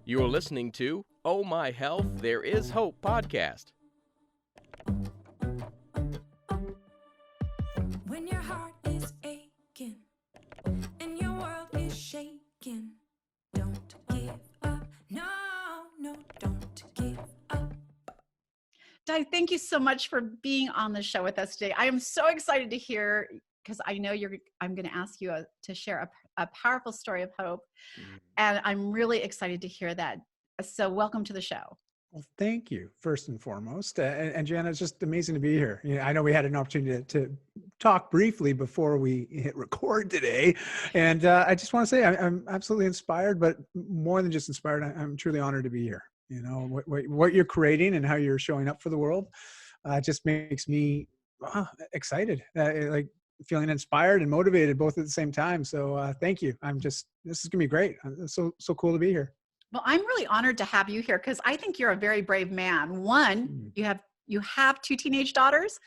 You're listening to Oh My Health, There Is Hope podcast. When your heart is aching and your world is shaking, don't give up. No, no, don't give up. Dai, thank you so much for being on the show with us today. I am so excited to hear, because I know I'm going to ask you to share a powerful story of hope. And I'm really excited to hear that. So welcome to the show. Well, thank you, first and foremost. And Jana, it's just amazing to be here. You know, I know we had an opportunity to talk briefly before we hit record today. And I just want to say I'm absolutely inspired, but more than just inspired, I'm truly honored to be here. You know, what you're creating and how you're showing up for the world just makes me excited, like feeling inspired and motivated both at the same time. So thank you. This is going to be great. It's so cool to be here. Well, I'm really honored to have you here because I think you're a very brave man. One, you have 2 teenage daughters.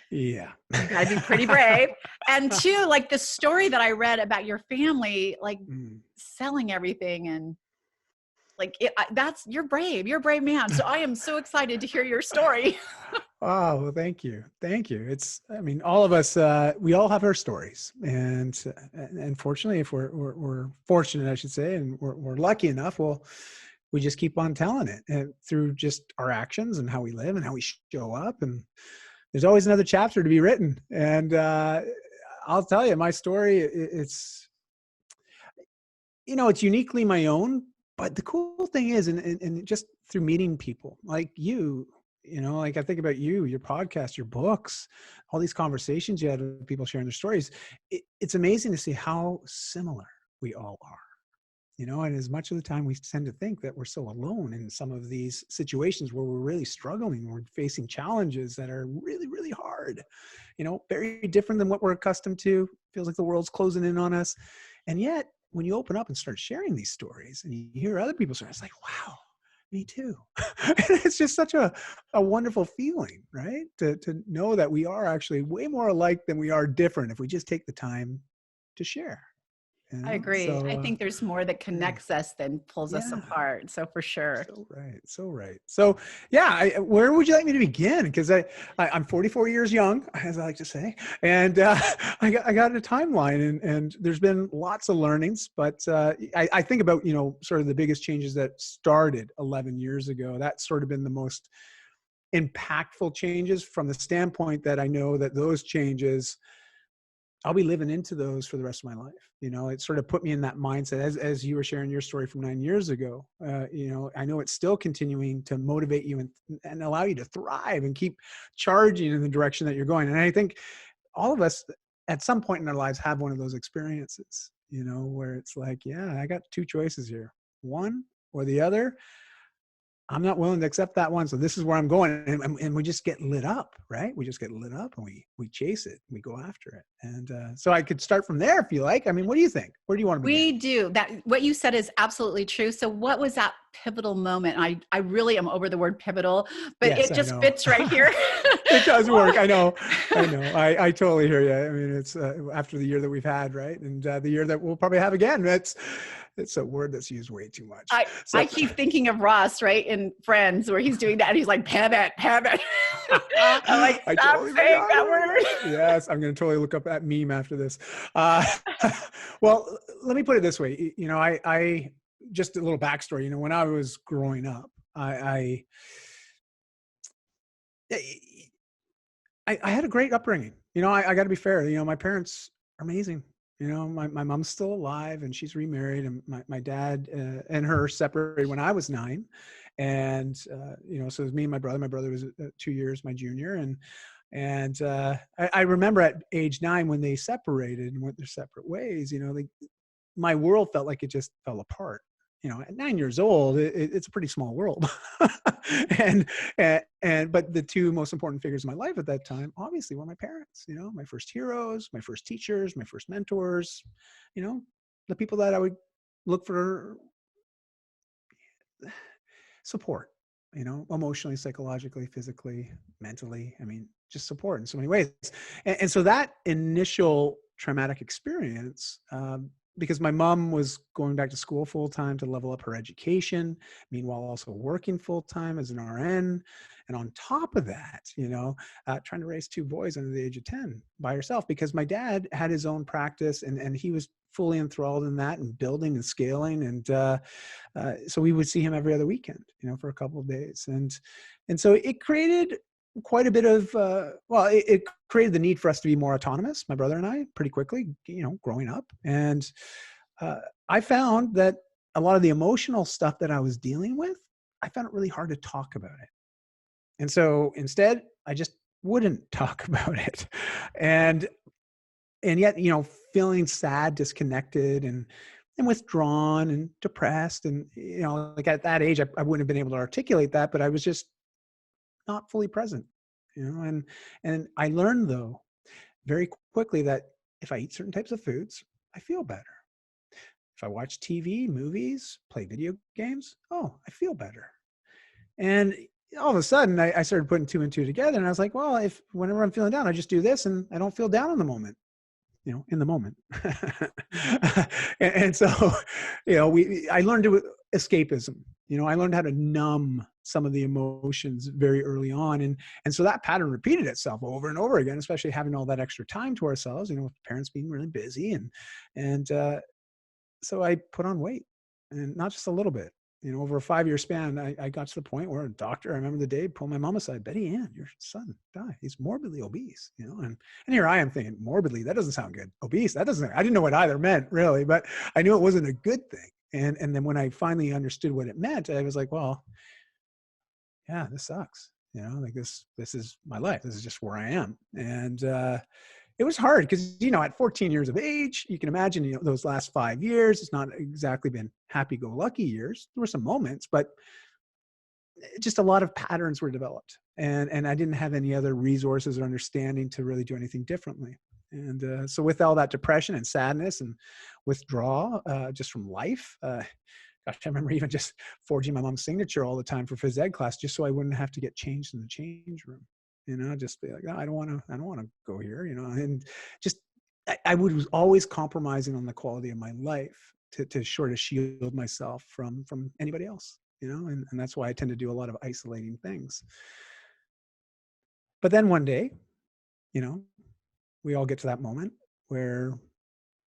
Yeah. You gotta be pretty brave. And 2, like the story that I read about your family, like selling everything and like you're brave. You're a brave man. So I am so excited to hear your story. Oh, well, thank you. Thank you. All of us, we all have our stories, and fortunately, if we're fortunate, I should say, and we're lucky enough, we just keep on telling it through just our actions and how we live and how we show up. And there's always another chapter to be written. And I'll tell you, my story, it's uniquely my own. But the cool thing is, and just through meeting people like you, like I think about you, your podcast, your books, all these conversations you had with people sharing their stories. It's amazing to see how similar we all are, and as much of the time we tend to think that we're so alone in some of these situations where we're really struggling, we're facing challenges that are really, really hard, very different than what we're accustomed to. Feels like the world's closing in on us. And yet, when you open up and start sharing these stories and you hear other people's stories, it's like, wow, me too. It's just such a wonderful feeling, right? To know that we are actually way more alike than we are different if we just take the time to share. I agree. So, I think there's more that connects us than pulls us apart. So for sure. So right. So yeah, where would you like me to begin? Because I'm 44 years young, as I like to say, and I got a timeline, and there's been lots of learnings. But I think about sort of the biggest changes that started 11 years ago. That's sort of been the most impactful changes from the standpoint that I know that those changes, I'll be living into those for the rest of my life. It sort of put me in that mindset as you were sharing your story from 9 years ago. I know it's still continuing to motivate you and allow you to thrive and keep charging in the direction that you're going. And I think all of us at some point in our lives have one of those experiences, where it's like, yeah, I got 2 choices here, one or the other. I'm not willing to accept that one. So this is where I'm going. And we just get lit up, right? We just get lit up and we chase it. We go after it. And so I could start from there if you like. I mean, what do you think? Where do you want to begin? We do. That what you said is absolutely true. So what was that pivotal moment? I really am over the word pivotal, but Yes, it just fits right here. It does work. I know. I totally hear you. I mean, it's after the year that we've had, right? And the year that we'll probably have again. It's a word that's used way too much. I keep thinking of Ross, right, in Friends, where he's doing that. And he's like, pivot. I'm like, stop saying that word. Yes, I'm going to totally look up that meme after this. Well, let me put it this way. I just a little backstory. When I was growing up, I had a great upbringing. I got to be fair. My parents are amazing. My mom's still alive and she's remarried, and my dad and her separated when I was 9. And, so it was me and my brother. My brother was 2 years my junior. And I remember at age 9 when they separated and went their separate ways, my world felt like it just fell apart. At 9 years old, it's a pretty small world. But the 2 most important figures in my life at that time, obviously, were my parents, my first heroes, my first teachers, my first mentors, the people that I would look for support, emotionally, psychologically, physically, mentally. I mean, just support in so many ways. And so that initial traumatic experience because my mom was going back to school full time to level up her education, meanwhile also working full time as an RN. And on top of that, trying to raise two boys under the age of 10 by herself, because my dad had his own practice, and he was fully enthralled in that and building and scaling. And so we would see him every other weekend, for a couple of days. And so it created quite a bit of, it created the need for us to be more autonomous, my brother and I, pretty quickly, growing up. And I found that a lot of the emotional stuff that I was dealing with, I found it really hard to talk about it. And so instead, I just wouldn't talk about it. And yet, feeling sad, disconnected, and withdrawn and depressed. And, like at that age, I wouldn't have been able to articulate that, but I was just not fully present, and I learned, though, very quickly that if I eat certain types of foods, I feel better. If I watch TV, movies, play video games, I feel better. And all of a sudden I started putting two and two together, and I was like, well, if whenever I'm feeling down, I just do this and I don't feel down in the moment. In the moment. and so, I learned escapism. I learned how to numb some of the emotions very early on. And so that pattern repeated itself over and over again, especially having all that extra time to ourselves, with parents being really busy. And so I put on weight, and not just a little bit. Over a 5-year span, I got to the point where a doctor, I remember the day, pulled my mom aside, Betty Ann, your son, Dai, he's morbidly obese, and here I am thinking, morbidly, that doesn't sound good. Obese, I didn't know what either meant, really, but I knew it wasn't a good thing. And then when I finally understood what it meant, I was like, well, yeah, this sucks. Like this is my life. This is just where I am. And it was hard because, at 14 years of age, you can imagine, those last 5 years, it's not exactly been happy-go-lucky years. There were some moments, but just a lot of patterns were developed. And I didn't have any other resources or understanding to really do anything differently. And so with all that depression and sadness and withdrawal just from life, gosh, I remember even just forging my mom's signature all the time for phys ed class, just so I wouldn't have to get changed in the change room. Just be like, I don't want to go here, and just, I was always compromising on the quality of my life to sort of shield myself from anybody else, and that's why I tend to do a lot of isolating things. But then one day, we all get to that moment where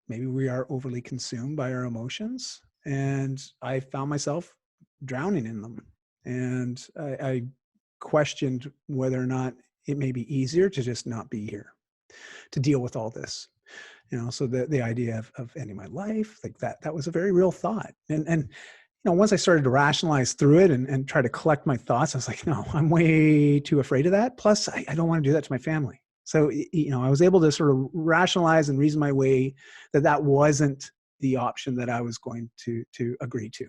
maybe we are overly consumed by our emotions, and I found myself drowning in them. And I questioned whether or not it may be easier to just not be here to deal with all this. So the idea of ending my life, like that was a very real thought. And once I started to rationalize through it and try to collect my thoughts, I was like, no, I'm way too afraid of that. Plus, I don't want to do that to my family. So, I was able to sort of rationalize and reason my way that wasn't the option that I was going to agree to,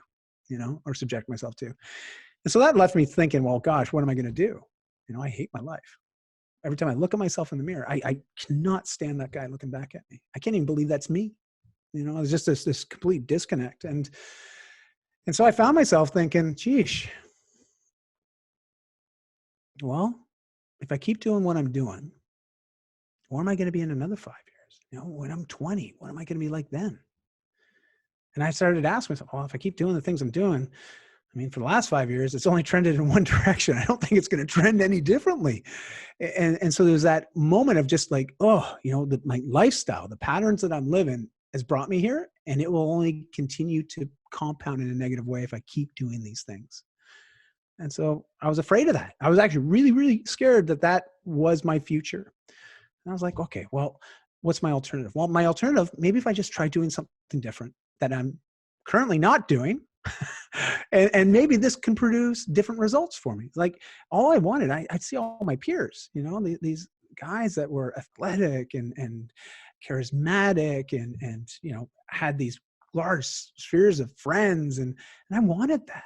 or subject myself to. And so that left me thinking, well, gosh, what am I going to do? I hate my life. Every time I look at myself in the mirror, I cannot stand that guy looking back at me. I can't even believe that's me. It's just this complete disconnect. And so I found myself thinking, geesh, well, if I keep doing what I'm doing, where am I going to be in another 5 years? When I'm 20, what am I going to be like then? And I started to ask myself, well, if I keep doing the things I'm doing, for the last 5 years, it's only trended in one direction. I don't think it's going to trend any differently. And so there's that moment of just like, my lifestyle, the patterns that I'm living has brought me here, and it will only continue to compound in a negative way if I keep doing these things. And so I was afraid of that. I was actually really, really scared that was my future. And I was like, okay, well, what's my alternative? Well, my alternative, maybe if I just try doing something different that I'm currently not doing, and maybe this can produce different results for me. Like all I wanted, I'd see all my peers, these guys that were athletic and charismatic and had these large spheres of friends. And I wanted that.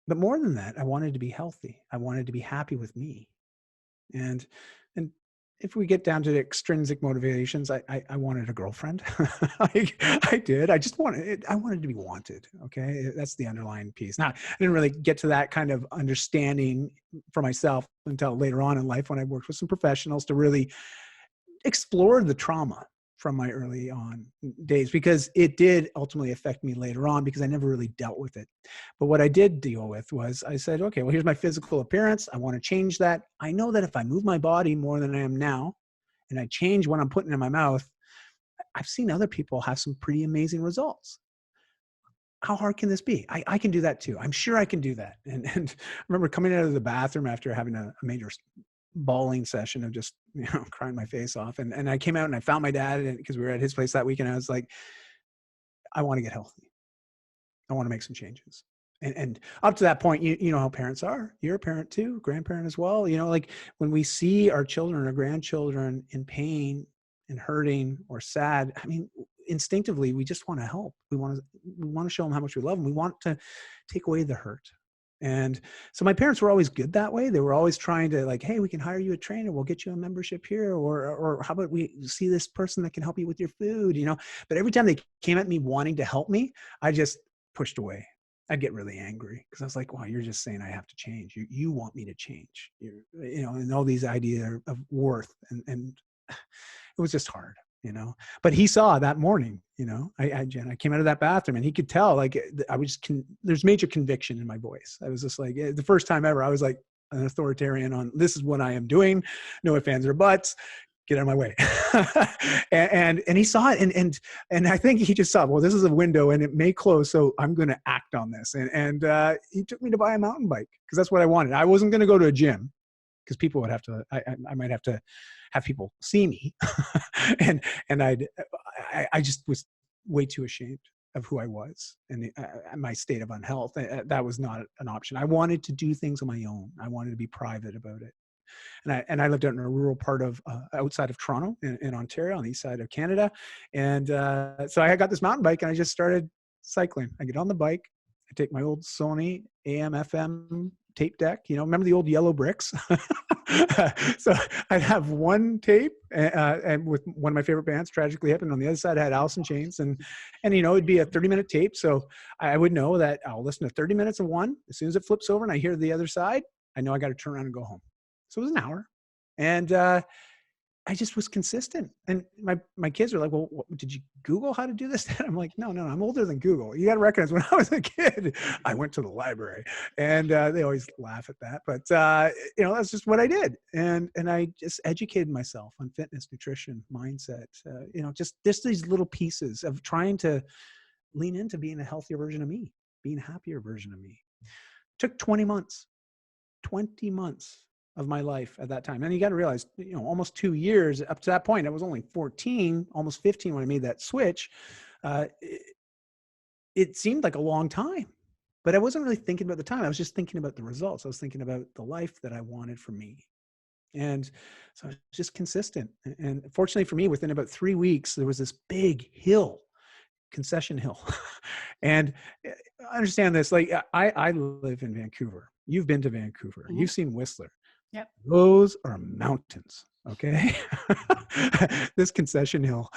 But more than that, I wanted to be healthy. I wanted to be happy with me. And if we get down to the extrinsic motivations, I wanted a girlfriend. I did. I wanted to be wanted. Okay. That's the underlying piece. Now, I didn't really get to that kind of understanding for myself until later on in life when I worked with some professionals to really explore the trauma from my early on days, because it did ultimately affect me later on, because I never really dealt with it. But what I did deal with was, I said, okay, well, here's my physical appearance. I want to change that. I know that if I move my body more than I am now, and I change what I'm putting in my mouth, I've seen other people have some pretty amazing results. How hard can this be? I can do that too. I'm sure I can do that. And I remember coming out of the bathroom after having a major bawling session of just, crying my face off. And I came out and I found my dad, because we were at his place that weekend. I was like, I want to get healthy. I want to make some changes. And up to that point, you know how parents are. You're a parent too, grandparent as well. Like when we see our children or grandchildren in pain and hurting or sad, I mean, instinctively, we just want to help. We want to show them how much we love them. We want to take away the hurt. And so my parents were always good that way. They were always trying to, like, hey, we can hire you a trainer. We'll get you a membership here. Or how about we see this person that can help you with your food, But every time they came at me wanting to help me, I just pushed away. I'd get really angry, because I was like, wow, you're just saying I have to change. You want me to change, and all these ideas of worth. And it was just hard. But he saw that morning, I came out of that bathroom and he could tell, like, there's major conviction in my voice. I was just like, the first time ever, I was like an authoritarian on, this is what I am doing. No ifs, ands, or buts. Get out of my way. and he saw it. And I think he just saw, well, this is a window and it may close, so I'm going to act on this. And he took me to buy a mountain bike, because that's what I wanted. I wasn't going to go to a gym, because people would have to, I might have to have people see me. and I just was way too ashamed of who I was and my state of unhealth. That was not an option. I wanted to do things on my own. I wanted to be private about it. And I lived out in a rural part of outside of Toronto in Ontario, on the east side of Canada. And so I got this mountain bike and I just started cycling. I get on the bike. I take my old Sony AM FM tape deck, remember the old yellow bricks? So I'd have one tape and with one of my favorite bands, Tragically Hip, and on the other side I had Alice in Chains, and it'd be a 30-minute tape. So I would know that I'll listen to 30 minutes of one. As soon as it flips over and I hear the other side, I know I got to turn around and go home. So it was an hour. And I just was consistent. And my kids are like, well, did you Google how to do this? I'm like, no, I'm older than Google. You got to recognize, when I was a kid, I went to the library. And they always laugh at that. But, that's just what I did. And I just educated myself on fitness, nutrition, mindset, just these little pieces of trying to lean into being a healthier version of me, being a happier version of me. Took 20 months of my life at that time. And you got to realize, almost 2 years up to that point, I was only 14, almost 15 when I made that switch. It seemed like a long time, but I wasn't really thinking about the time. I was just thinking about the results. I was thinking about the life that I wanted for me. And so I was just consistent. And fortunately for me, within about 3 weeks, there was this big hill, concession hill. And I understand this. Like, I live in Vancouver. You've been to Vancouver. Mm-hmm. You've seen Whistler. Yep. Those are mountains. Okay. This concession hill,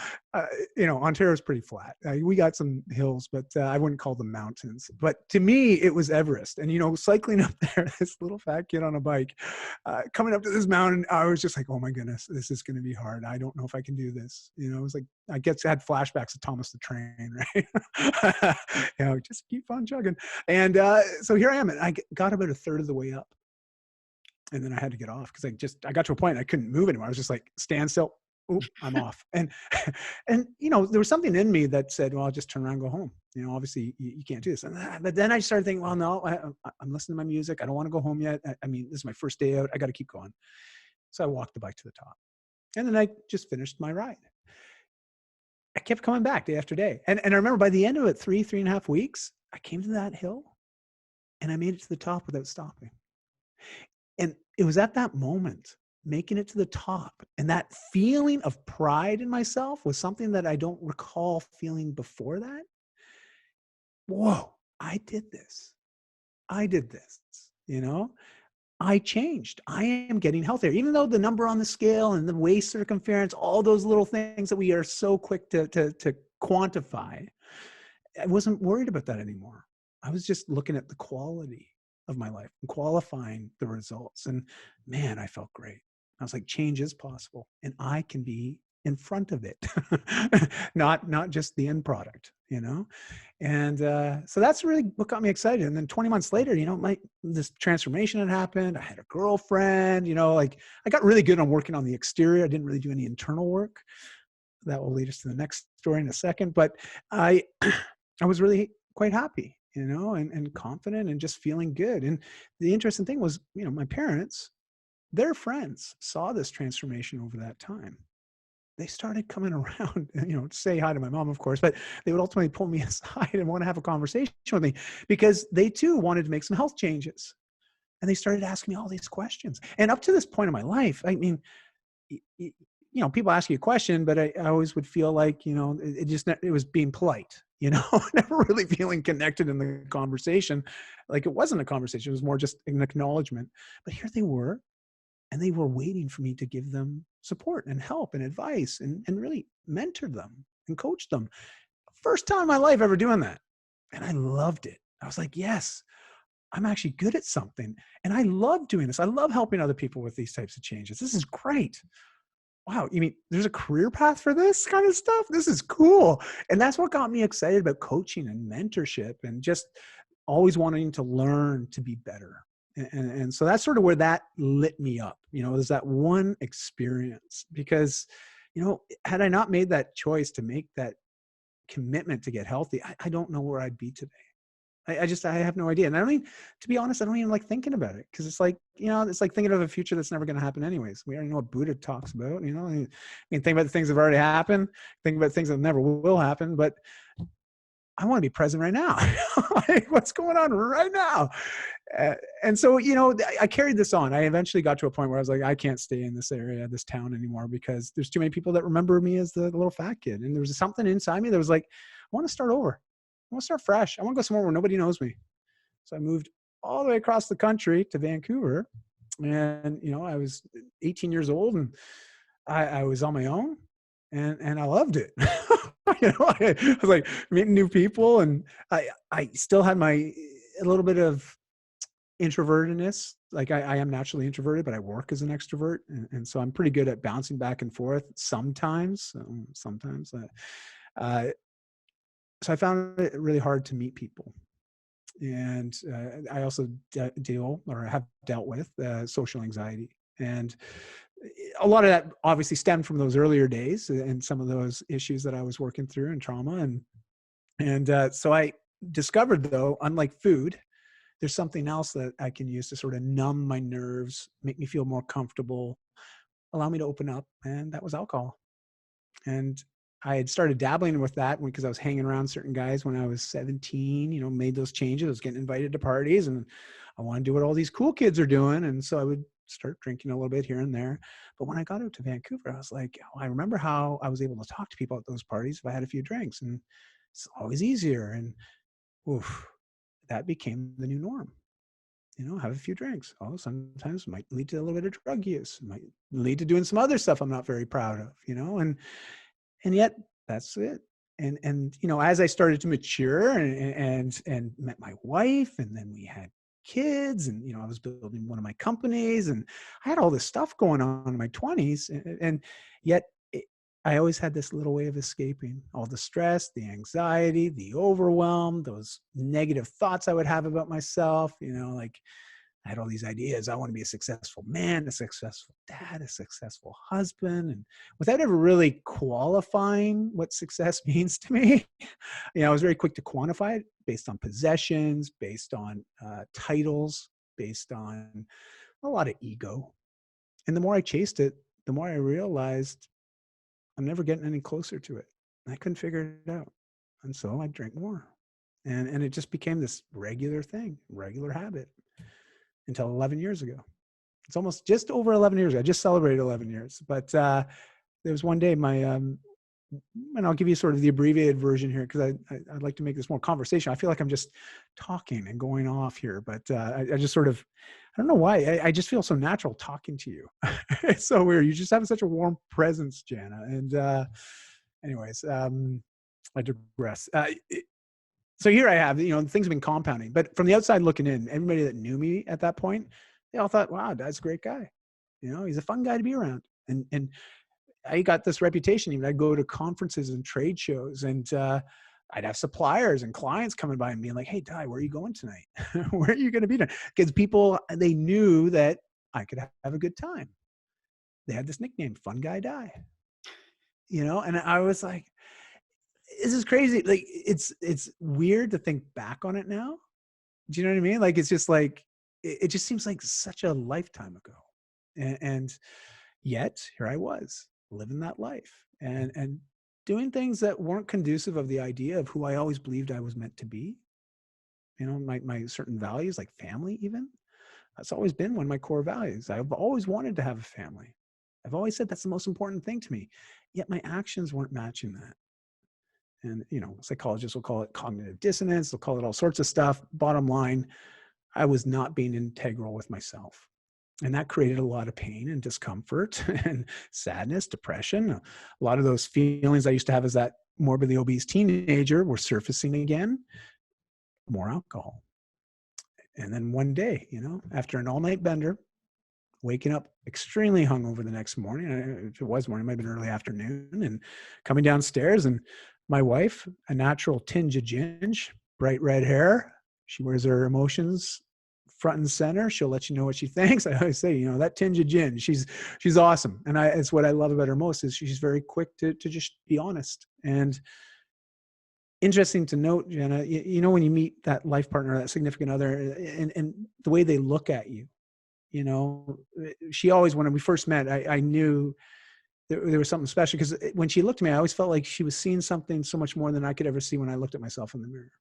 Ontario's pretty flat. We got some hills, but I wouldn't call them mountains. But to me, it was Everest. And, cycling up there, this little fat kid on a bike, coming up to this mountain, I was just like, oh my goodness, this is going to be hard. I don't know if I can do this. It was like, I had flashbacks of Thomas the Train, right? Just keep on chugging. And so here I am. And I got about a third of the way up. And then I had to get off, because I got to a point I couldn't move anymore. I was just like, stand still. Oh, I'm off. And there was something in me that said, well, I'll just turn around and go home. Obviously you can't do this. But then I started thinking, well, no, I'm listening to my music. I don't want to go home yet. I mean, this is my first day out. I got to keep going. So I walked the bike to the top, and then I just finished my ride. I kept coming back day after day. And I remember by the end of it, 3.5 weeks, I came to that hill and I made it to the top without stopping. And it was at that moment, making it to the top, and that feeling of pride in myself was something that I don't recall feeling before that. Whoa, I did this. I changed. I am getting healthier, even though the number on the scale and the waist circumference, all those little things that we are so quick to quantify. I wasn't worried about that anymore. I was just looking at the quality of my life and qualifying the results. And man, I felt great. I was like, change is possible, and I can be in front of it, not just the end product, you know? And so that's really what got me excited. And then 20 months later, you know, this transformation had happened. I had a girlfriend, you know, like I got really good on working on the exterior. I didn't really do any internal work. That will lead us to the next story in a second. But I, I was really quite happy, you know, and confident and just feeling good. And the interesting thing was, you know, my parents, their friends saw this transformation over that time. They started coming around, you know, to say hi to my mom, of course, but they would ultimately pull me aside and want to have a conversation with me because they too wanted to make some health changes. And they started asking me all these questions. And up to this point in my life, I mean, you know, people ask you a question, but I always would feel like, you know, it was being polite, you know, never really feeling connected in the conversation. Like it wasn't a conversation. It was more just an acknowledgement. But here they were, and they were waiting for me to give them support and help and advice and really mentor them and coach them. First time in my life ever doing that. And I loved it. I was like, yes, I'm actually good at something. And I love doing this. I love helping other people with these types of changes. This is great. Wow. You mean there's a career path for this kind of stuff? This is cool. And that's what got me excited about coaching and mentorship and just always wanting to learn to be better. And so that's sort of where that lit me up, you know, is that one experience. Because, you know, had I not made that choice to make that commitment to get healthy, I don't know where I'd be today. I have no idea. And I don't even, to be honest, I don't even like thinking about it because it's like, you know, it's like thinking of a future that's never going to happen anyways. We already know what Buddha talks about, you know, I mean, think about the things that have already happened, think about things that never will happen, but I want to be present right now. Like, what's going on right now? And so, you know, I carried this on. I eventually got to a point where I was like, I can't stay in this area, this town anymore because there's too many people that remember me as the little fat kid. And there was something inside me that was like, I want to start over. I want to start fresh. I want to go somewhere where nobody knows me. So I moved all the way across the country to Vancouver. And, you know, I was 18 years old and I was on my own and I loved it. You know, I was like meeting new people and I still had a little bit of introvertedness. Like I am naturally introverted, but I work as an extrovert. And so I'm pretty good at bouncing back and forth sometimes. Uh, so I found it really hard to meet people. And I also deal or have dealt with social anxiety. And a lot of that obviously stemmed from those earlier days and some of those issues that I was working through and trauma. And so I discovered, though, unlike food, there's something else that I can use to sort of numb my nerves, make me feel more comfortable, allow me to open up. And that was alcohol. And I had started dabbling with that because I was hanging around certain guys when I was 17, you know, made those changes. I was getting invited to parties and I wanted to do what all these cool kids are doing. And so I would start drinking a little bit here and there. But when I got out to Vancouver, I was like, oh, I remember how I was able to talk to people at those parties if I had a few drinks, and it's always easier. And oof, that became the new norm. You know, have a few drinks. Oh, sometimes might lead to a little bit of drug use, might lead to doing some other stuff I'm not very proud of, you know, and yet that's it. And you know, as I started to mature and met my wife, and then we had kids, and you know, I was building one of my companies, and I had all this stuff going on in my 20s, and yet I always had this little way of escaping all the stress, the anxiety, the overwhelm, those negative thoughts I would have about myself. You know, like I had all these ideas. I want to be a successful man, a successful dad, a successful husband. And without ever really qualifying what success means to me, you know, I was very quick to quantify it based on possessions, based on titles, based on a lot of ego. And the more I chased it, the more I realized I'm never getting any closer to it. I couldn't figure it out. And so I drank more. And it just became this regular thing, regular habit until 11 years ago. It's almost just over 11 years ago. I just celebrated 11 years. But there was one day and I'll give you sort of the abbreviated version here because I'd like to make this more conversation. I feel like I'm just talking and going off here, but I just sort of, I don't know why. I just feel so natural talking to you. It's so weird. You just have such a warm presence, Jana. And anyways, I digress. So here I have, you know, things have been compounding, but from the outside looking in, everybody that knew me at that point, they all thought, wow, Dad's a great guy. You know, he's a fun guy to be around. And I got this reputation. Even I'd go to conferences and trade shows, and I'd have suppliers and clients coming by and being like, "Hey, Dai, where are you going tonight? Where are you going to be tonight?" Because people, they knew that I could have a good time. They had this nickname, Fun Guy Dai, and I was like, this is crazy. Like, it's weird to think back on it now. Do you know what I mean? Like, it's just like, it just seems like such a lifetime ago. And yet here I was living that life and doing things that weren't conducive of the idea of who I always believed I was meant to be. My certain values, like family, even. That's always been one of my core values. I've always wanted to have a family. I've always said that's the most important thing to me. Yet my actions weren't matching that. And, psychologists will call it cognitive dissonance. They'll call it all sorts of stuff. Bottom line, I was not being integral with myself. And that created a lot of pain and discomfort and sadness, depression. A lot of those feelings I used to have as that morbidly obese teenager were surfacing again. More alcohol. And then one day, after an all-night bender, waking up extremely hungover the next morning. If it was morning, it might have been early afternoon, and coming downstairs, and my wife, a natural tinge of ginge, bright red hair. She wears her emotions front and center. She'll let you know what she thinks. I always say, that tinge of ginge, she's awesome. And it's what I love about her most, is she's very quick to just be honest. And interesting to note, Jana, when you meet that life partner, that significant other, and the way they look at you, she always, when we first met, I knew there was something special, because when she looked at me, I always felt like she was seeing something so much more than I could ever see when I looked at myself in the mirror.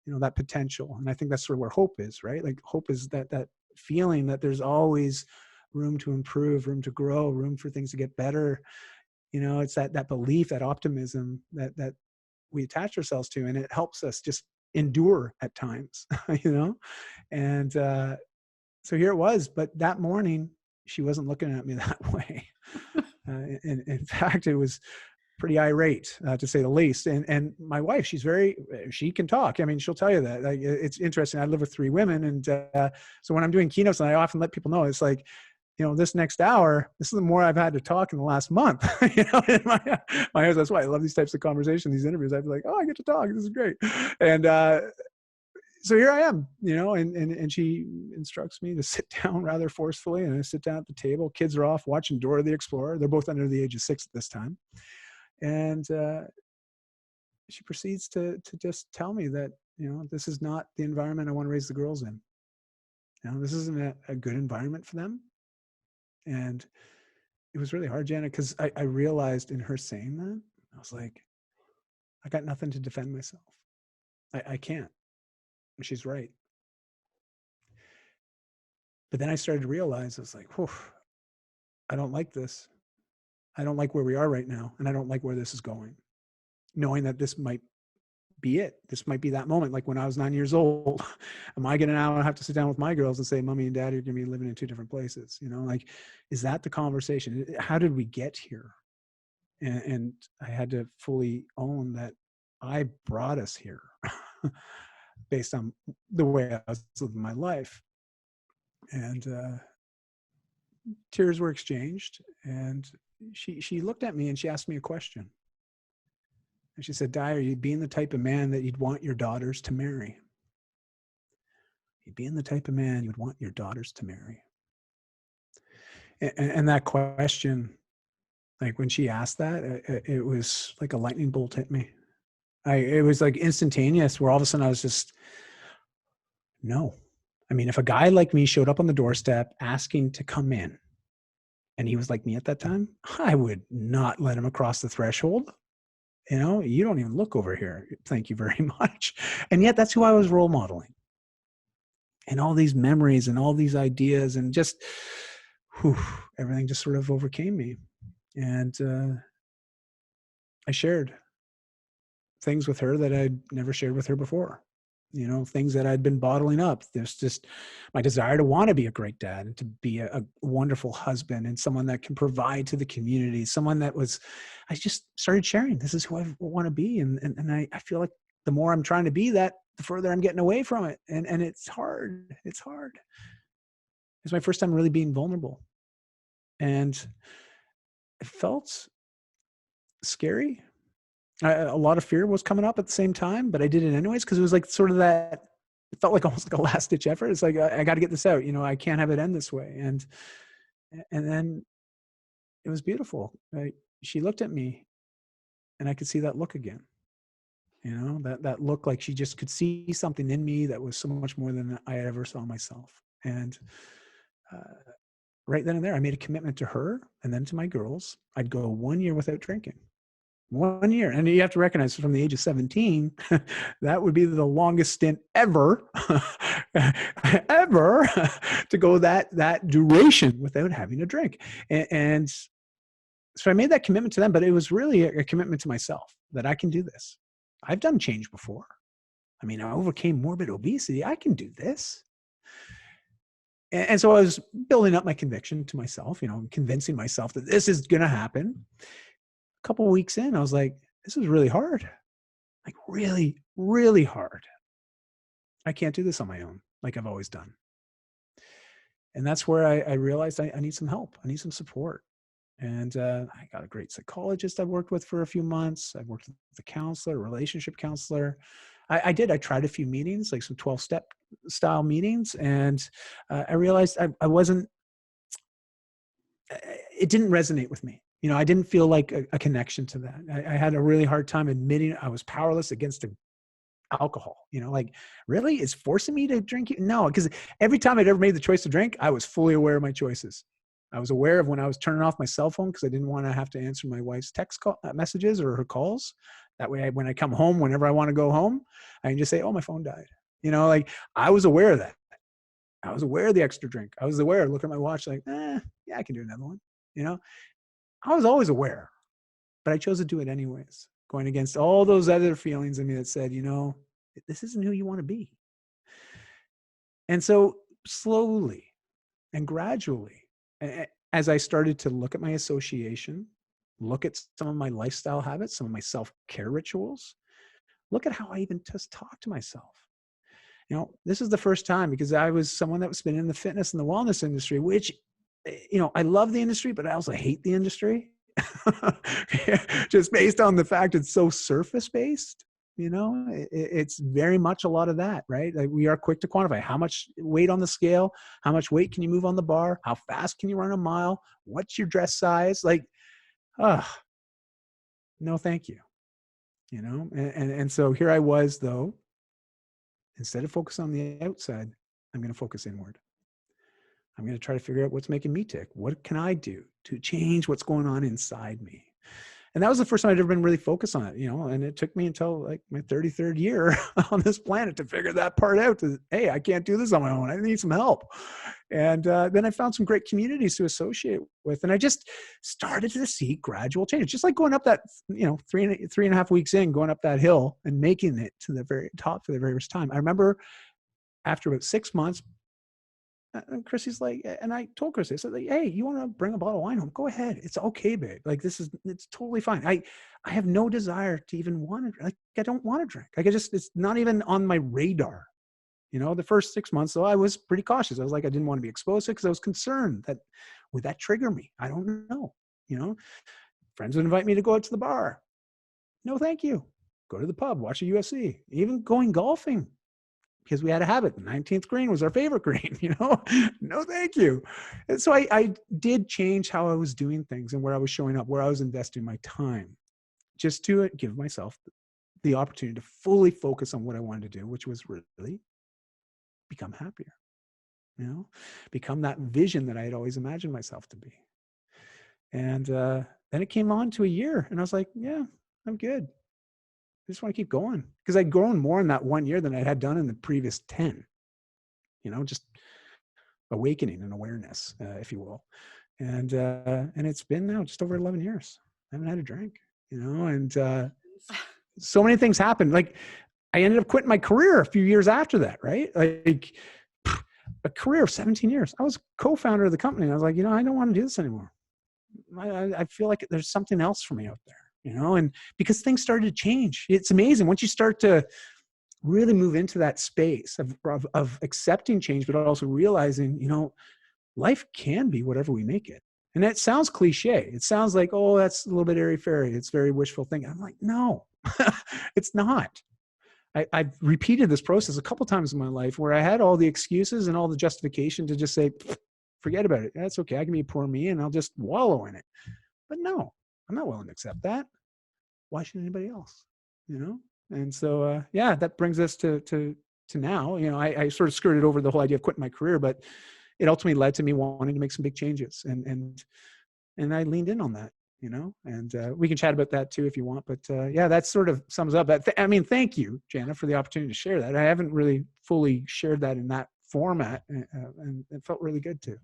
That potential. And I think that's sort of where hope is, right? Like, hope is that feeling that there's always room to improve, room to grow, room for things to get better. It's that belief, that optimism that we attach ourselves to, and it helps us just endure at times, and so here it was. But that morning, she wasn't looking at me that way. In fact, it was pretty irate, to say the least. And my wife, she can talk. I mean, she'll tell you that. Like, it's interesting. I live with 3 women. And so when I'm doing keynotes, and I often let people know, it's like, this next hour, this is the more I've had to talk in the last month. And my husband, that's why I love these types of conversations, these interviews. I'd be like, oh, I get to talk. This is great. And so here I am, and she instructs me to sit down rather forcefully, and I sit down at the table. Kids are off watching Dora the Explorer. They're both under the age of 6 at this time. And she proceeds to just tell me that, this is not the environment I want to raise the girls in. This isn't a good environment for them. And it was really hard, Jana, because I realized in her saying that, I was like, I got nothing to defend myself. I can't. And she's right. But then I started to realize, I was like, whew, I don't like this. I don't like where we are right now. And I don't like where this is going. Knowing that this might be it. This might be that moment. Like when I was 9 years old, am I going to now have to sit down with my girls and say, Mommy and Daddy are going to be living in 2 different places? Like, is that the conversation? How did we get here? And I had to fully own that I brought us here based on the way I was living my life. And tears were exchanged, and she looked at me and she asked me a question. And she said, Dai, are you being the type of man that you'd want your daughters to marry? You'd being the type of man you'd want your daughters to marry. And that question, like when she asked that, it was like a lightning bolt hit me. It was like instantaneous, where all of a sudden I was just, no. I mean, if a guy like me showed up on the doorstep asking to come in, and he was like me at that time, I would not let him across the threshold. You don't even look over here. Thank you very much. And yet that's who I was role modeling. And all these memories and all these ideas, and just everything just sort of overcame me. And I shared things with her that I'd never shared with her before. Things that I'd been bottling up. There's just my desire to want to be a great dad, and to be a wonderful husband, and someone that can provide to the community, someone that I just started sharing, this is who I want to be. And I feel like the more I'm trying to be that, the further I'm getting away from it. And it's hard. It's hard. It's my first time really being vulnerable. And it felt scary. A lot of fear was coming up at the same time, but I did it anyways because it was like sort of that. It felt like almost like a last ditch effort. It's like I got to get this out. I can't have it end this way. And then it was beautiful. She looked at me, and I could see that look again. That look like she just could see something in me that was so much more than I ever saw myself. And right then and there, I made a commitment to her and then to my girls. I'd go 1 year without drinking. 1 year. And you have to recognize from the age of 17, that would be the longest stint ever, ever to go that duration without having a drink. And so I made that commitment to them, but it was really a commitment to myself that I can do this. I've done change before. I mean, I overcame morbid obesity. I can do this. And so I was building up my conviction to myself, convincing myself that this is going to happen. A couple of weeks in, I was like, this is really hard. Like really, really hard. I can't do this on my own like I've always done. And that's where I realized I need some help. I need some support. And I got a great psychologist I worked with for a few months. I worked with a counselor, a relationship counselor. I tried a few meetings, like some 12-step style meetings. And I realized I wasn't, it didn't resonate with me. I didn't feel like a connection to that. I had a really hard time admitting I was powerless against alcohol. Like, really? It's forcing me to drink? No, because every time I'd ever made the choice to drink, I was fully aware of my choices. I was aware of when I was turning off my cell phone because I didn't want to have to answer my wife's text messages or her calls. That way, when I come home, whenever I want to go home, I can just say, oh, my phone died. Like I was aware of that. I was aware of the extra drink. I was aware of looking at my watch like, yeah, I can do another one. I was always aware, but I chose to do it anyways, going against all those other feelings in me that said, this isn't who you want to be. And so slowly and gradually, as I started to look at my association, look at some of my lifestyle habits, some of my self-care rituals, look at how I even just talk to myself. This is the first time because I was someone that was been in the fitness and the wellness industry, which, I love the industry, but I also hate the industry just based on the fact it's so surface based. It's very much a lot of that, right? Like we are quick to quantify how much weight on the scale, how much weight can you move on the bar, how fast can you run a mile, what's your dress size? Like, no, thank you. And so here I was though, instead of focus on the outside, I'm going to focus inward. I'm going to try to figure out what's making me tick. What can I do to change what's going on inside me? And that was the first time I'd ever been really focused on it, and it took me until like my 33rd year on this planet to figure that part out. Hey, I can't do this on my own. I need some help. And then I found some great communities to associate with. And I just started to see gradual change, just like going up that, 3.5 weeks in, going up that hill and making it to the very top for the very first time. I remember after about 6 months, and Chrissy's like, and I told Chrissy, I said, like, hey, you want to bring a bottle of wine home? Go ahead. It's okay, babe. Like, it's totally fine. I have no desire to even want to, like, I don't want to drink. Like, it's not even on my radar. The first 6 months, though, I was pretty cautious. I was like, I didn't want to be exposed to it because I was concerned that would that trigger me? I don't know. Friends would invite me to go out to the bar. No, thank you. Go to the pub, watch a UFC, even going golfing. Because we had a habit. The 19th green was our favorite green, no, thank you. And so I did change how I was doing things and where I was showing up, where I was investing my time, just to give myself the opportunity to fully focus on what I wanted to do, which was really become happier, become that vision that I had always imagined myself to be. And then it came on to a year and I was like, yeah, I'm good. I just want to keep going because I'd grown more in that 1 year than I had done in the previous 10, just awakening and awareness, if you will. And it's been now just over 11 years. I haven't had a drink, and so many things happened. Like I ended up quitting my career a few years after that, right? Like a career of 17 years. I was co-founder of the company. I was like, I don't want to do this anymore. I feel like there's something else for me out there. And because things started to change, it's amazing. Once you start to really move into that space of accepting change, but also realizing, life can be whatever we make it. And that sounds cliche. It sounds like, oh, that's a little bit airy-fairy. It's very wishful thinking. I'm like, no, it's not. I've repeated this process a couple times in my life where I had all the excuses and all the justification to just say, forget about it. That's okay. I can be a poor me and I'll just wallow in it. But no, I'm not willing to accept that. Why should anybody else? You know? And so, yeah, that brings us to now. You know, I sort of skirted over the whole idea of quitting my career, but it ultimately led to me wanting to make some big changes. And I leaned in on that, you know, and we can chat about that too if you want. But yeah, that sort of sums up that. I mean, thank you, Jana, for the opportunity to share that. I haven't really fully shared that in that format, and it felt really good too.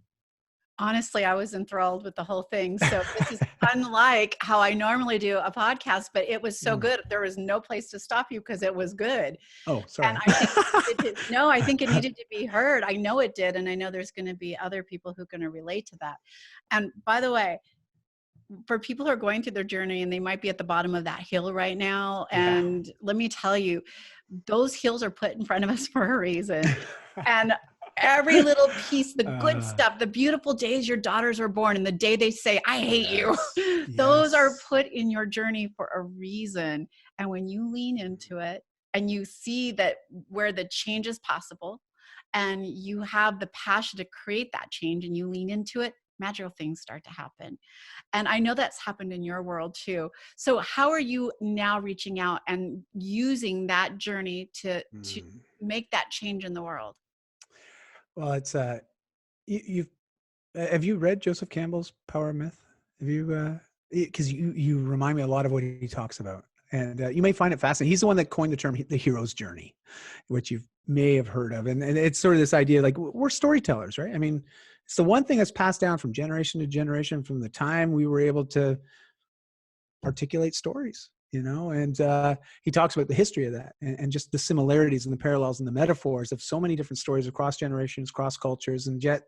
Honestly, I was enthralled with the whole thing. So this is unlike how I normally do a podcast, but it was so good. There was no place to stop you because it was good. Oh, And sorry. I think I think it needed to be heard. I know it did. And I know there's going to be other people who are going to relate to that. And by the way, for people who are going through their journey and they might be at the bottom of that hill right now. And let me tell you, those hills are put in front of us for a reason. And every little piece, the good stuff, the beautiful days your daughters were born and the day they say, I hate you, those are put in your journey for a reason. And when you lean into it and you see that where the change is possible and you have the passion to create that change and you lean into it, magical things start to happen. And I know that's happened in your world too. So how are you now reaching out and using that journey to make that change in the world? Well, it's you've have you read Joseph Campbell's Power of Myth? Have you? Because you remind me a lot of what he talks about, and you may find it fascinating. He's the one that coined the term the hero's journey, which you may have heard of, and it's sort of this idea like we're storytellers, right? I mean, it's the one thing that's passed down from generation to generation from the time we were able to articulate stories, you know. And he talks about the history of that and just the similarities and the parallels and the metaphors of so many different stories across generations, cross cultures, and yet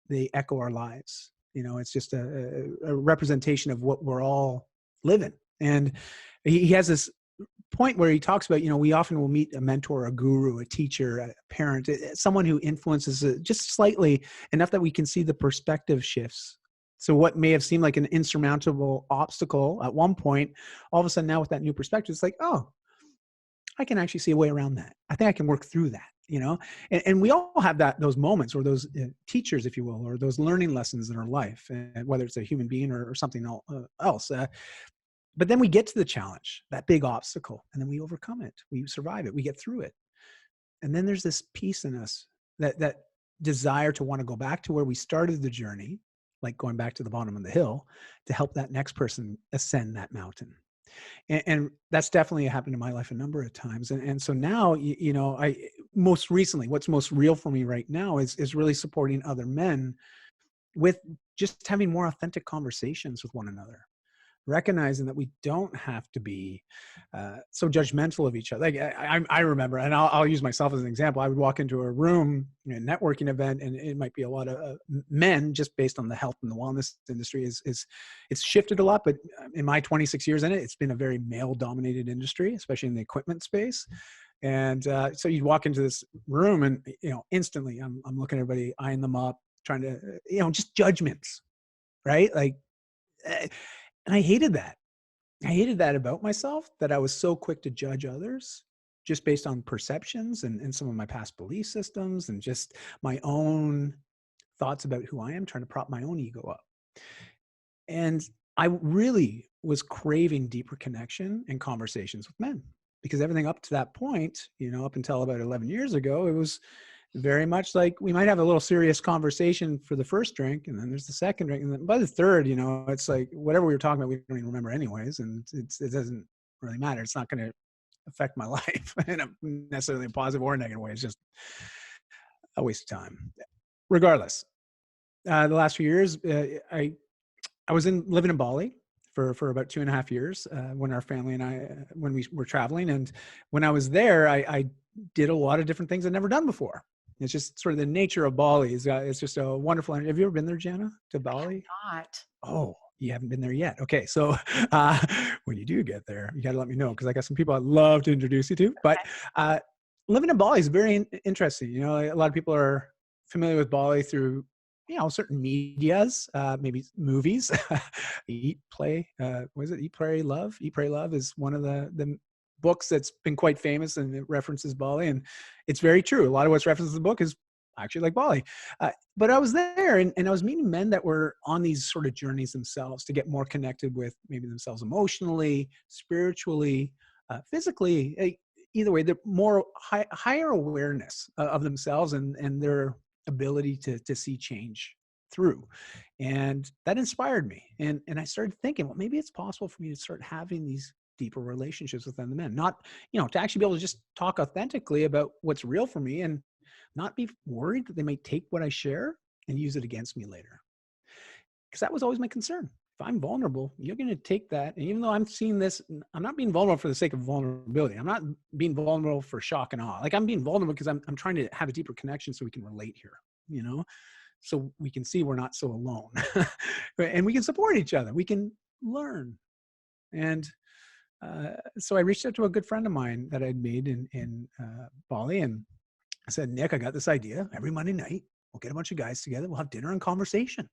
they echo our lives. You know, it's just a representation of what we're all living. And he has this point where he talks about, you know, we often will meet a mentor, a guru, a teacher, a parent, someone who influences it just slightly enough that we can see the perspective shifts. So what may have seemed like an insurmountable obstacle at one point, all of a sudden now with that new perspective, it's like, oh, I can actually see a way around that. I think I can work through that, you know? And we all have those moments or those teachers, if you will, or those learning lessons in our life, and whether it's a human being or something else. But then we get to the challenge, that big obstacle, and then we overcome it. We survive it. We get through it. And then there's this peace in us, that desire to want to go back to where we started the journey, like going back to the bottom of the hill, to help that next person ascend that mountain. And that's definitely happened in my life a number of times. And so now, you know, most recently, what's most real for me right now is really supporting other men with just having more authentic conversations with one another, recognizing that we don't have to be so judgmental of each other. Like I remember, and I'll use myself as an example. I would walk into a room, a networking event, and it might be a lot of men, just based on the health and the wellness industry it's shifted a lot. But in my 26 years in it, it's been a very male-dominated industry, especially in the equipment space. And so you'd walk into this room, and you know, instantly, I'm looking at everybody, eyeing them up, trying to, you know, just judgments, right? Like. And I hated that. I hated that about myself, that I was so quick to judge others just based on perceptions and some of my past belief systems and just my own thoughts about who I am, trying to prop my own ego up. And I really was craving deeper connection and conversations with men, because everything up to that point, you know, up until about 11 years ago, it was very much like we might have a little serious conversation for the first drink, and then there's the second drink, and then by the third, you know, it's like whatever we were talking about, we don't even remember anyways, and it doesn't really matter. It's not going to affect my life in a necessarily a positive or negative way. It's just a waste of time. Regardless, the last few years, I was living in Bali for about 2.5 years when our family and I, when we were traveling, and when I was there, I did a lot of different things I'd never done before. It's just sort of the nature of Bali. It's just a wonderful. Have you ever been there, Jana, to Bali? Not. Oh, you haven't been there yet. Okay. So when you do get there, you got to let me know, because I got some people I'd love to introduce you to. But living in Bali is very interesting. You know, a lot of people are familiar with Bali through certain medias, maybe movies, Eat, Play, what is it? Eat, Pray, Love. Eat, Pray, Love is one of the books that's been quite famous, and it references Bali. And it's very true. A lot of what's referenced in the book is actually like Bali. But I was there, and I was meeting men that were on these sort of journeys themselves to get more connected with maybe themselves emotionally, spiritually, physically. Either way, they're more higher awareness of themselves and their ability to see change through. And that inspired me. And I started thinking, well, maybe it's possible for me to start having these deeper relationships with them, the men, not, to actually be able to just talk authentically about what's real for me and not be worried that they might take what I share and use it against me later. Because that was always my concern. If I'm vulnerable, you're going to take that. And even though I'm seeing this, I'm not being vulnerable for the sake of vulnerability. I'm not being vulnerable for shock and awe. Like, I'm being vulnerable because I'm trying to have a deeper connection so we can relate here, so we can see we're not so alone and we can support each other. We can learn. And so I reached out to a good friend of mine that I'd made in Bali, and I said, Nick, I got this idea. Every Monday night, we'll get a bunch of guys together. We'll have dinner and conversation.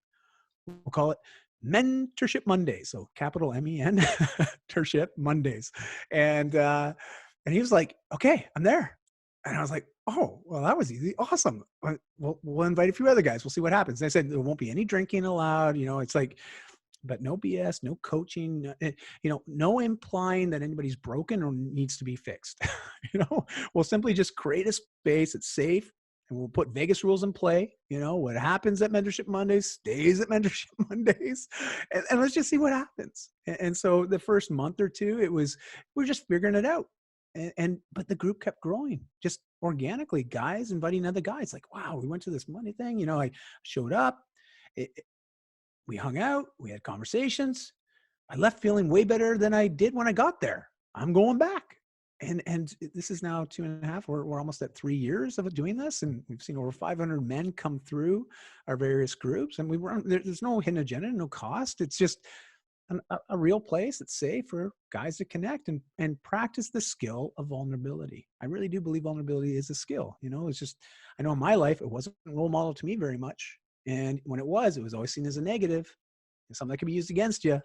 We'll call it Mentorship Mondays. So capital MEN, Mentorship Mondays. And he was like, okay, I'm there. And I was like, oh, well, that was easy. Awesome. We'll invite a few other guys. We'll see what happens. And I said, there won't be any drinking allowed. It's like, but no BS, no coaching, no implying that anybody's broken or needs to be fixed. We'll simply just create a space that's safe, and we'll put Vegas rules in play. What happens at Mentorship Mondays stays at Mentorship Mondays, and let's just see what happens. And so the first month or two, we're just figuring it out. But the group kept growing just organically, guys inviting other guys. Like, wow, we went to this Monday thing. I showed up. We hung out, we had conversations. I left feeling way better than I did when I got there. I'm going back. And this is now 2.5, we're almost at 3 years of doing this. And we've seen over 500 men come through our various groups. And there's no hidden agenda, no cost. It's just a real place that's safe for guys to connect and practice the skill of vulnerability. I really do believe vulnerability is a skill. It's just, I know in my life, it wasn't a role model to me very much. And when it was always seen as a negative, something that could be used against you.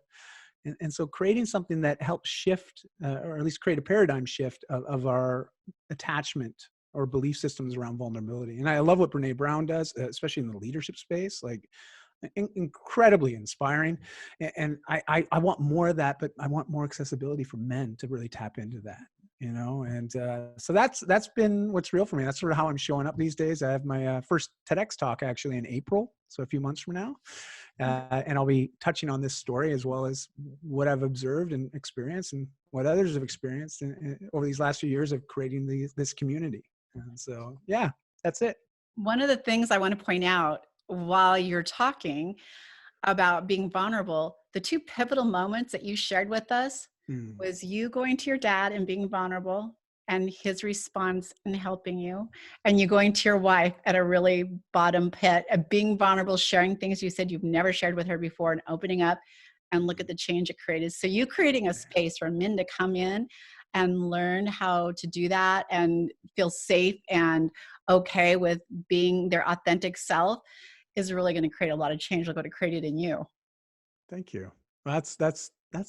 And so creating something that helps shift, or at least create a paradigm shift of our attachment or belief systems around vulnerability. And I love what Brene Brown does, especially in the leadership space, like incredibly inspiring. And I want more of that, but I want more accessibility for men to really tap into that. And so that's been what's real for me. That's sort of how I'm showing up these days. I have my first TEDx talk actually in April, so a few months from now, and I'll be touching on this story as well as what I've observed and experienced and what others have experienced over these last few years of creating this community. And so, yeah, that's it. One of the things I want to point out while you're talking about being vulnerable, the two pivotal moments that you shared with us was you going to your dad and being vulnerable and his response in helping you, and you going to your wife at a really bottom pit and being vulnerable, sharing things you said you've never shared with her before and opening up, and look at the change it created. So you creating a space for men to come in and learn how to do that and feel safe and okay with being their authentic self is really going to create a lot of change. Like what it created in you. Thank you. That's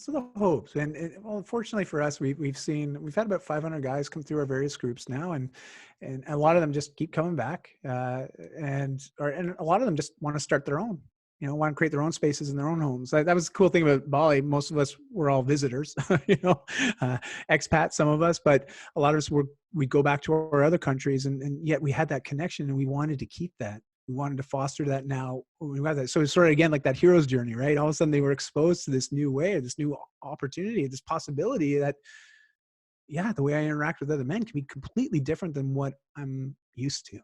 the hopes. And well, fortunately for us, we've had about 500 guys come through our various groups now, and a lot of them just keep coming back, and a lot of them just want to start their own. Want to create their own spaces in their own homes. That was the cool thing about Bali. Most of us were all visitors, expats, some of us, but a lot of us we'd go back to our other countries, and yet we had that connection, and we wanted to keep that. We wanted to foster that now. We have that. So it's sort of, again, like that hero's journey, right? All of a sudden they were exposed to this new way, this new opportunity, this possibility that, yeah, the way I interact with other men can be completely different than what I'm used to.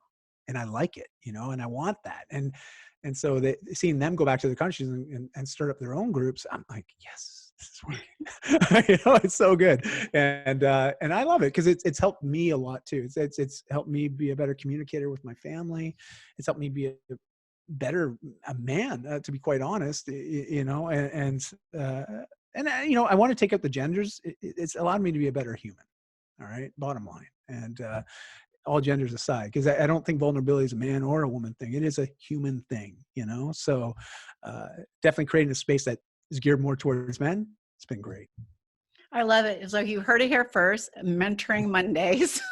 And I like it, and I want that. And so seeing them go back to their countries and start up their own groups, I'm like, yes, this is working. It's so good. And I love it because it's helped me a lot too. It's helped me be a better communicator with my family. It's helped me be a man, to be quite honest, and I want to take up the genders. It's allowed me to be a better human. All right. Bottom line. And all genders aside, because I don't think vulnerability is a man or a woman thing. It is a human thing, So definitely creating a space that is geared more towards men. It's been great. I love it. So you heard it here first, Mentoring Mondays.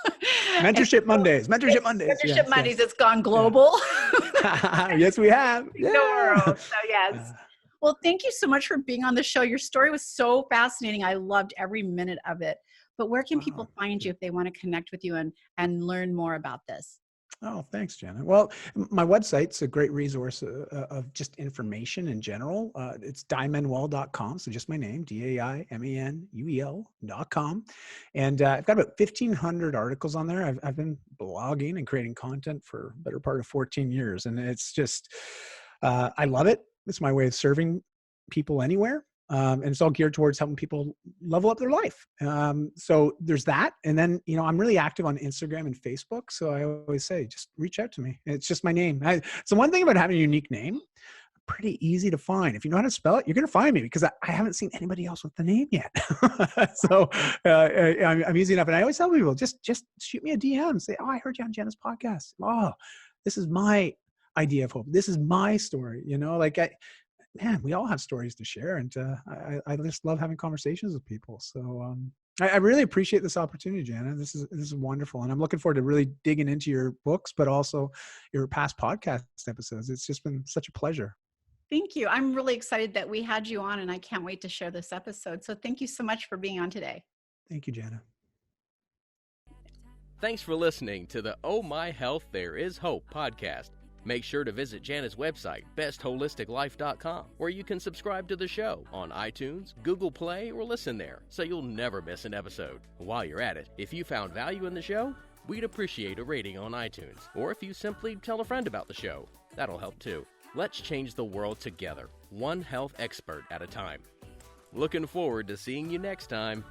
Mentorship Mondays. Mentorship Mondays. Mentorship Mondays. It's gone global. Yes, we have. The world. So yes. Well, thank you so much for being on the show. Your story was so fascinating. I loved every minute of it. But where can people find you if they want to connect with you and learn more about this? Oh, thanks, Jana. Well, my website's a great resource of just information in general. It's daimanuel.com. So just my name, DAIMANUEL.com. And I've got about 1,500 articles on there. I've been blogging and creating content for the better part of 14 years. And it's just, I love it. It's my way of serving people anywhere. And it's all geared towards helping people level up their life. So there's that. And then, I'm really active on Instagram and Facebook. So I always say, just reach out to me. It's just my name. So one thing about having a unique name, pretty easy to find. If you know how to spell it, you're going to find me because I haven't seen anybody else with the name yet. So I'm easy enough. And I always tell people, just shoot me a DM. Say, oh, I heard you on Jana's podcast. Oh, this is my idea of hope. This is my story. Man, we all have stories to share, and I just love having conversations with people. So I really appreciate this opportunity, Jana. This is wonderful, and I'm looking forward to really digging into your books, but also your past podcast episodes. It's just been such a pleasure. Thank you. I'm really excited that we had you on, and I can't wait to share this episode. So thank you so much for being on today. Thank you, Jana. Thanks for listening to the Oh My Health, There Is Hope podcast. Make sure to visit Jana's website, bestholisticlife.com, where you can subscribe to the show on iTunes, Google Play, or listen there, so you'll never miss an episode. While you're at it, if you found value in the show, we'd appreciate a rating on iTunes, or if you simply tell a friend about the show, that'll help too. Let's change the world together, one health expert at a time. Looking forward to seeing you next time.